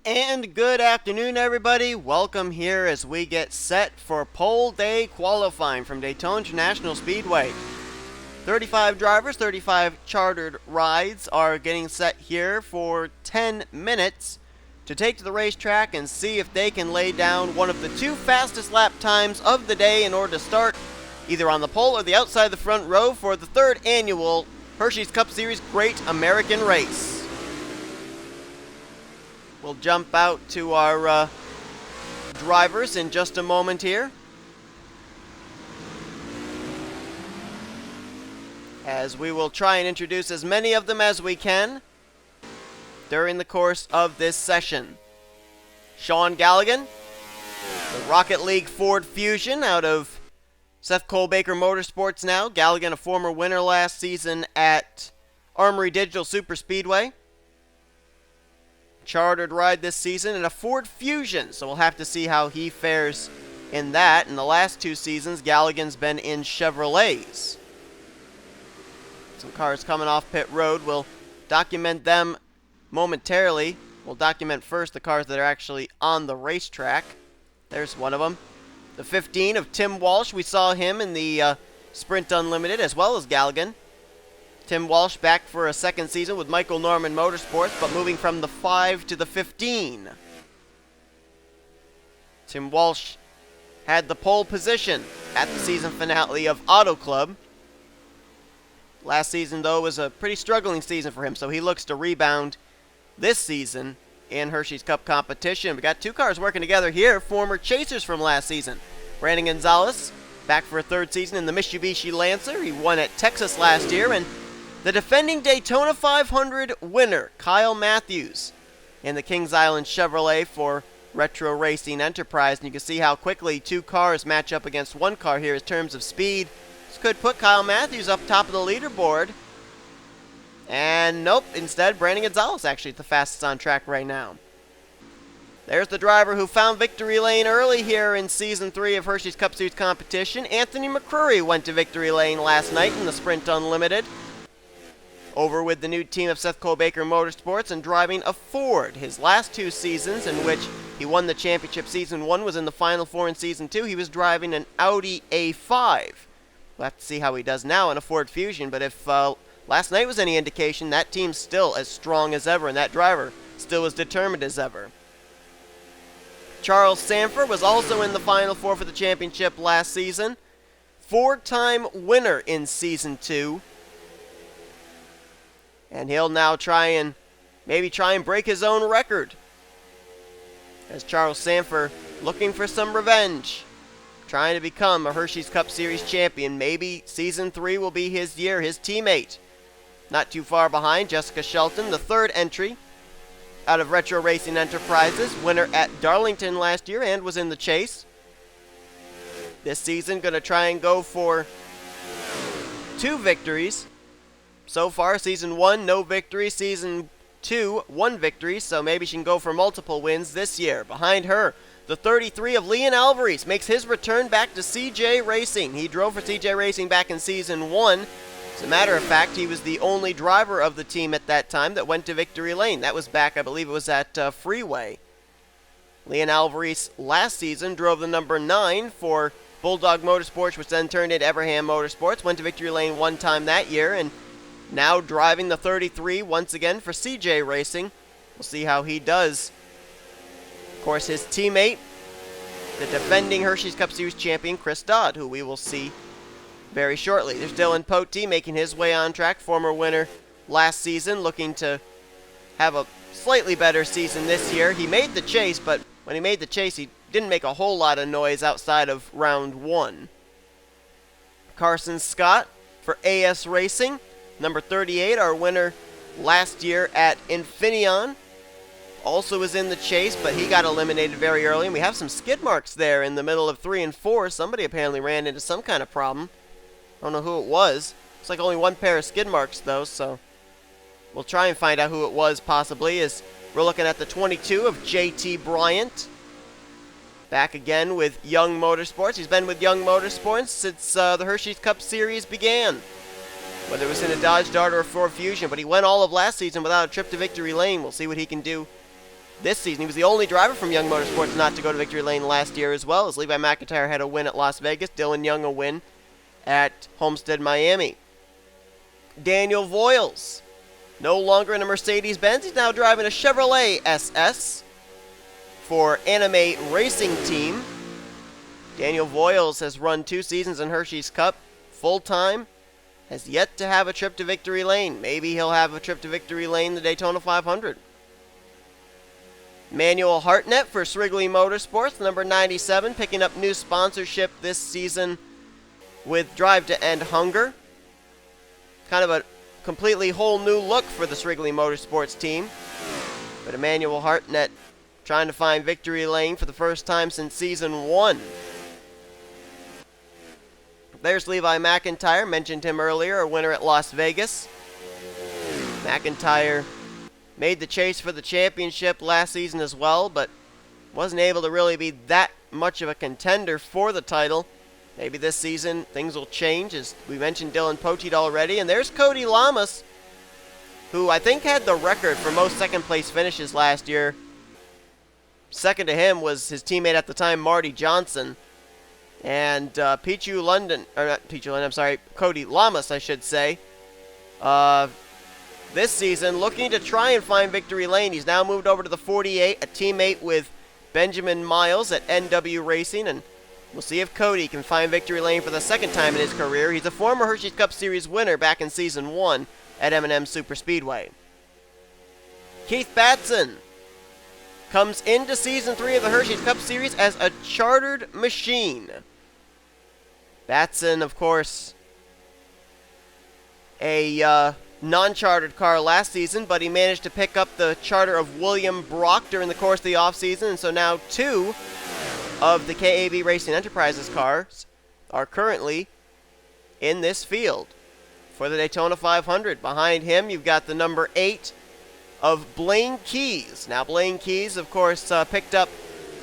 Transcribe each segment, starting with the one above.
And good afternoon, everybody. Welcome here as we get set for pole day qualifying from Daytona International Speedway. 35 drivers, 35 chartered rides are getting set here for 10 minutes to take to the racetrack and see if they can lay down one of the two fastest lap times of the day in order to start either on the pole or the outside of the front row for the third annual Hersheys Cup Series Great American Race. We'll jump out to our drivers in just a moment here, as we will try and introduce as many of them as we can during the course of this session. Sean Galligan, the Rocket League Ford Fusion out of Seth Colbaker Motorsports now. Galligan, a former winner last season at Armory Digital Super Speedway. Chartered ride this season in a Ford Fusion, so we'll have to see how he fares in that. In the last two seasons, Galligan's been in Chevrolets. Some cars coming off pit road. We'll document them momentarily. We'll document first the cars that are actually on the racetrack. There's one of them. The 15 of Tim Walsh. We saw him in the Sprint Unlimited as well as Galligan. Tim Walsh back for a second season with Michael Norman Motorsports, but moving from the 5 to the 15. Tim Walsh had the pole position at the season finale of Auto Club. Last season, though, was a pretty struggling season for him, so he looks to rebound this season in Hersheys Cup competition. We got two cars working together here, former chasers from last season. Brandon Gonzalez back for a third season in the Mitsubishi Lancer. He won at Texas last year, and the defending Daytona 500 winner, Kyle Matthews, in the Kings Island Chevrolet for Retro Racing Enterprise. And you can see how quickly two cars match up against one car here in terms of speed. This could put Kyle Matthews up top of the leaderboard. And nope, instead, Brandon Gonzalez actually the fastest on track right now. There's the driver who found victory lane early here in Season 3 of Hersheys Cup Series competition. Anthony McCrory went to victory lane last night in the Sprint Unlimited, over with the new team of Seth Colbaker Motorsports and driving a Ford. His last two seasons, in which he won the championship, Season 1 was in the Final Four, in Season 2 he was driving an Audi A5. We'll have to see how he does now in a Ford Fusion, but if last night was any indication, that team's still as strong as ever, and that driver still as determined as ever. Charles Sanford was also in the Final Four for the championship last season. Four-time winner in Season 2. And he'll now try and break his own record, as Charles Sanford looking for some revenge, trying to become a Hersheys Cup Series champion. Maybe Season 3 will be his year. His teammate, not too far behind, Jessica Shelton, the third entry out of Retro Racing Enterprises, winner at Darlington last year and was in the chase. This season, going to try and go for 2 victories. So far, Season 1, no victory. Season 2, 1 victory, so maybe she can go for multiple wins this year. Behind her, the 33 of Leon Alvarez makes his return back to CJ Racing. He drove for CJ Racing back in Season 1. As a matter of fact, he was the only driver of the team at that time that went to victory lane. That was back, I believe it was at Freeway. Leon Alvarez last season drove the number 9 for Bulldog Motorsports, which then turned into Everham Motorsports. Went to victory lane one time that year, and now driving the 33 once again for CJ Racing. We'll see how he does. Of course, his teammate, the defending Hersheys Cup Series champion, Chris Dodd, who we will see very shortly. There's Dylan Pote making his way on track, former winner last season, looking to have a slightly better season this year. He made the chase, but when he made the chase, he didn't make a whole lot of noise outside of round 1. Carson Scott for AS Racing, number 38, our winner last year at Infineon, also was in the chase, but he got eliminated very early. And we have some skid marks there in the middle of 3 and 4. Somebody apparently ran into some kind of problem. I don't know who it was. Looks like only one pair of skid marks, though, so we'll try and find out who it was, possibly, as we're looking at the 22 of JT Bryant. Back again with Young Motorsports. He's been with Young Motorsports since the Hersheys Cup Series began. whether it was in a Dodge Dart or a Ford Fusion, but he went all of last season without a trip to victory lane. We'll see what he can do this season. He was the only driver from Young Motorsports not to go to victory lane last year as well, as Levi McIntyre had a win at Las Vegas, Dylan Young a win at Homestead, Miami. Daniel Voiles, no longer in a Mercedes-Benz. He's now driving a Chevrolet SS for Anime Racing Team. Daniel Voiles has run 2 seasons in Hersheys Cup full-time, has yet to have a trip to victory lane. Maybe he'll have a trip to victory lane the Daytona 500. Manuel Hartnett for Srigley Motorsports, number 97, picking up new sponsorship this season with Drive to End Hunger. Kind of a completely whole new look for the Srigley Motorsports team. But Emmanuel Hartnett trying to find victory lane for the first time since season 1. There's Levi McIntyre, mentioned him earlier, a winner at Las Vegas. McIntyre made the chase for the championship last season as well, but wasn't able to really be that much of a contender for the title. Maybe this season things will change, as we mentioned Dylan Poteet already. And there's Cody Lamas, who I think had the record for most second-place finishes last year. Second to him was his teammate at the time, Marty Johnson. And Cody Lamas, I should say, this season looking to try and find victory lane. He's now moved over to the 48, a teammate with Benjamin Miles at NW Racing, and we'll see if Cody can find victory lane for the second time in his career. He's a former Hershey's Cup Series winner back in Season 1 at M&M Superspeedway. Keith Batson comes into Season 3 of the Hershey's Cup Series as a chartered machine. Batson, of course, a non-chartered car last season, but he managed to pick up the charter of William Brock during the course of the offseason, and so now 2 of the KAB Racing Enterprises cars are currently in this field for the Daytona 500. Behind him, you've got the number 8 of Blaine Keys. Now, Blaine Keys, of course, picked up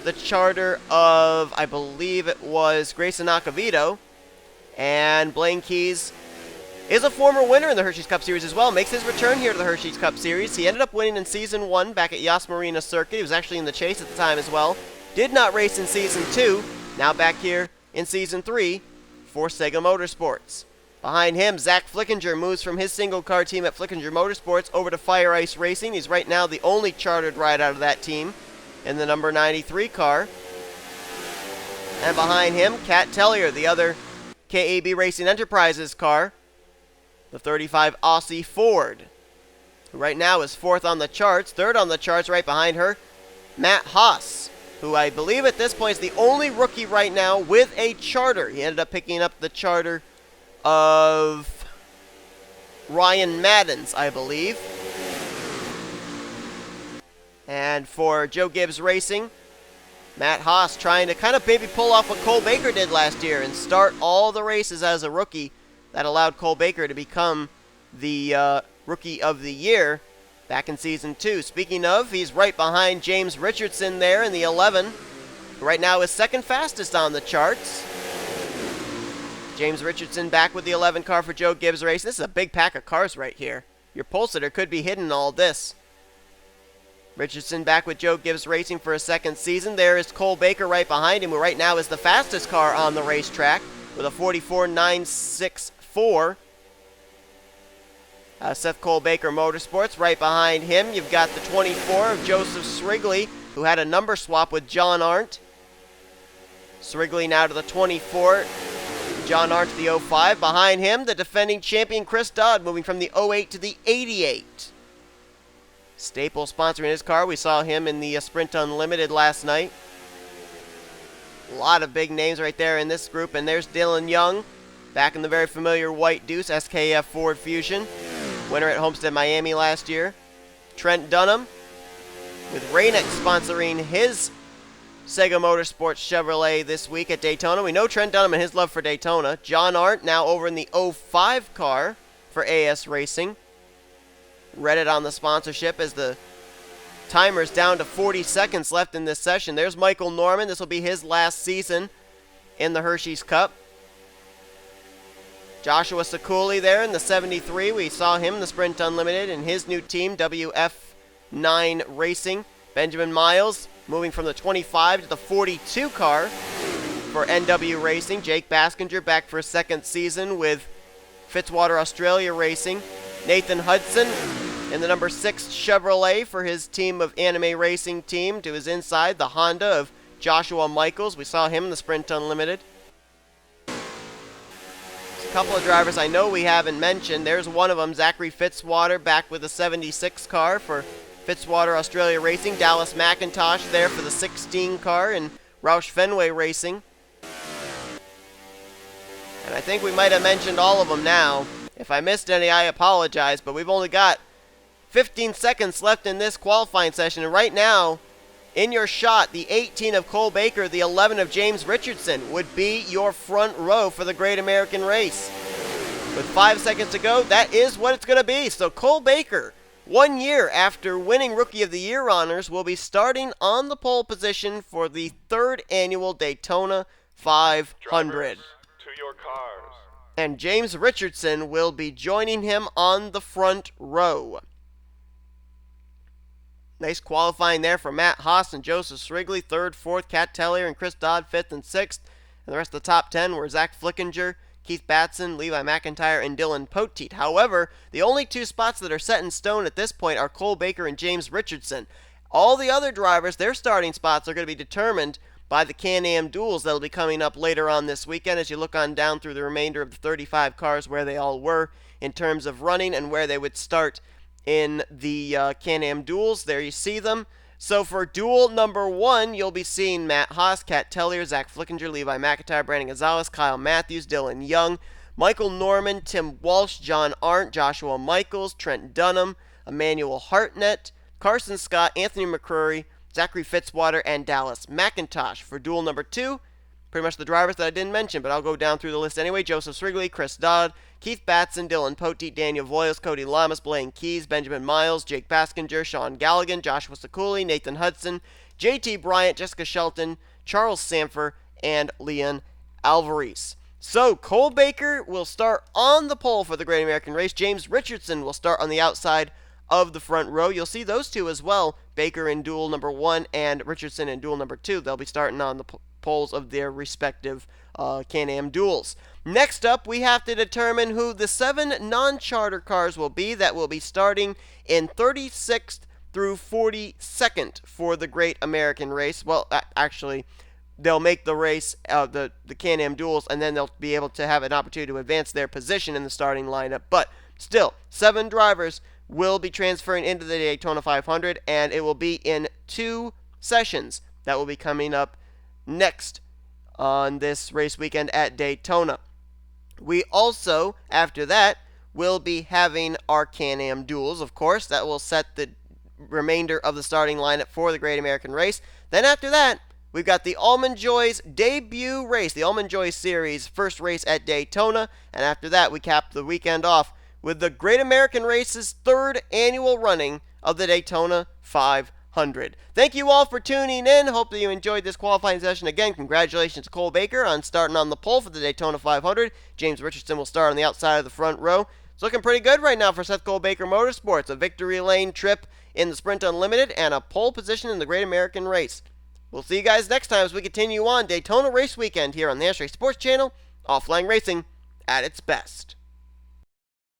the charter of, I believe it was Grayson Acavito, and Blaine Keys is a former winner in the Hershey's Cup Series as well. Makes his return here to the Hershey's Cup Series. He ended up winning in Season 1 back at Yas Marina Circuit. He was actually in the chase at the time as well. Did not race in Season 2. Now back here in Season 3 for Sega Motorsports. Behind him, Zach Flickinger moves from his single-car team at Flickinger Motorsports over to Fire Ice Racing. He's right now the only chartered ride out of that team in the number 93 car. And behind him, Cat Tellier, the other KAB Racing Enterprises car, the 35 Aussie Ford, who right now is 4th on the charts. 3rd on the charts right behind her, Matt Haas, who I believe at this point is the only rookie right now with a charter. He ended up picking up the charter of Ryan Maddens, I believe. And for Joe Gibbs Racing, Matt Haas trying to kind of maybe pull off what Cole Baker did last year and start all the races as a rookie. That allowed Cole Baker to become the Rookie of the Year back in Season 2. Speaking of, he's right behind James Richardson there in the 11. Who right now is second fastest on the charts. James Richardson back with the 11 car for Joe Gibbs Racing. This is a big pack of cars right here. Your pole sitter could be hidden in all this. Richardson back with Joe Gibbs Racing for a second season. There is Cole Baker right behind him, who right now is the fastest car on the racetrack with a 44.964. Seth Cole Baker Motorsports. Right behind him, you've got the 24 of Joseph Srigley, who had a number swap with John Arndt. Srigley now to the 24. John Arndt to the 05. Behind him, the defending champion Chris Dodd, moving from the 08 to the 88. Staple sponsoring his car. We saw him in the Sprint Unlimited last night. A lot of big names right there in this group. And there's Dylan Young, back in the very familiar White Deuce SKF Ford Fusion. Winner at Homestead, Miami last year. Trent Dunham, with Rainick sponsoring his Sega Motorsports Chevrolet this week at Daytona. We know Trent Dunham and his love for Daytona. John Arndt now over in the 05 car for AS Racing. Reddit on the sponsorship as the timer's down to 40 seconds left in this session. There's Michael Norman. This will be his last season in the Hersheys Cup. Joshua Sakuli there in the 73. We saw him in the Sprint Unlimited and his new team, WF9 Racing. Benjamin Miles moving from the 25 to the 42 car for NW Racing. Jake Baskinger back for a second season with Fitzwater Australia Racing. Nathan Hudson in the number 6 Chevrolet for his team of Anime Racing team. To his inside, the Honda of Joshua Michaels. We saw him in the Sprint Unlimited. There's a couple of drivers I know we haven't mentioned. There's one of them, Zachary Fitzwater, back with the 76 car for Fitzwater Australia Racing. Dallas McIntosh there for the 16 car in Roush Fenway Racing. And I think we might have mentioned all of them now. If I missed any, I apologize, but we've only got 15 seconds left in this qualifying session. And right now, in your shot, the 18 of Cole Baker, the 11 of James Richardson would be your front row for the Great American Race. With 5 seconds to go, that is what it's going to be. So Cole Baker, 1 year after winning Rookie of the Year honors, will be starting on the pole position for the 3rd annual Daytona 500. Drivers, to your cars. And James Richardson will be joining him on the front row. Nice qualifying there for Matt Haas and Joseph Srigley, 3rd, 4th, Kat Tellier and Chris Dodd, 5th and 6th. And the rest of the top 10 were Zach Flickinger, Keith Batson, Levi McIntyre, and Dylan Poteet. However, the only 2 spots that are set in stone at this point are Cole Baker and James Richardson. All the other drivers, their starting spots are going to be determined by the Can-Am duels that will be coming up later on this weekend as you look on down through the remainder of the 35 cars where they all were in terms of running and where they would start in the Can-Am duels. There you see them. So for duel number 1, you'll be seeing Matt Haas, Kat Tellier, Zach Flickinger, Levi McIntyre, Brandon Gonzalez, Kyle Matthews, Dylan Young, Michael Norman, Tim Walsh, John Arndt, Joshua Michaels, Trent Dunham, Emmanuel Hartnett, Carson Scott, Anthony McCrory, Zachary Fitzwater, and Dallas McIntosh. For duel number 2, pretty much the drivers that I didn't mention, but I'll go down through the list anyway. Joseph Srigley, Chris Dodd, Keith Batson, Dylan Poteet, Daniel Voyles, Cody Lamas, Blaine Keys, Benjamin Miles, Jake Baskinger, Sean Galligan, Joshua Sekuli, Nathan Hudson, JT Bryant, Jessica Shelton, Charles Sanfer, and Leon Alvarez. So Cole Baker will start on the pole for the Great American Race. James Richardson will start on the outside of the front row. You'll see those two as well, Baker in duel number 1 and Richardson in duel number 2. They'll be starting on the poles of their respective Can-Am duels. Next up, we have to determine who the 7 non-charter cars will be that will be starting in 36th through 42nd for the Great American Race. Well, actually, they'll make the race, the Can-Am duels, and then they'll be able to have an opportunity to advance their position in the starting lineup. But still, 7 drivers will be transferring into the Daytona 500, and it will be in 2 sessions that will be coming up next on this race weekend at Daytona. We also, after that, will be having our Can-Am duels, of course. That will set the remainder of the starting lineup for the Great American Race. Then after that, we've got the Almond Joy's debut race, the Almond Joy Series first race at Daytona. And after that, we cap the weekend off with the Great American Race's 3rd annual running of the Daytona 500. Thank you all for tuning in. Hope that you enjoyed this qualifying session. Again, congratulations to Cole Baker on starting on the pole for the Daytona 500. James Richardson will start on the outside of the front row. It's looking pretty good right now for Seth Cole Baker Motorsports. A victory lane trip in the Sprint Unlimited and a pole position in the Great American Race. We'll see you guys next time as we continue on Daytona Race Weekend here on the Hersheys Sports Channel. Offline racing at its best.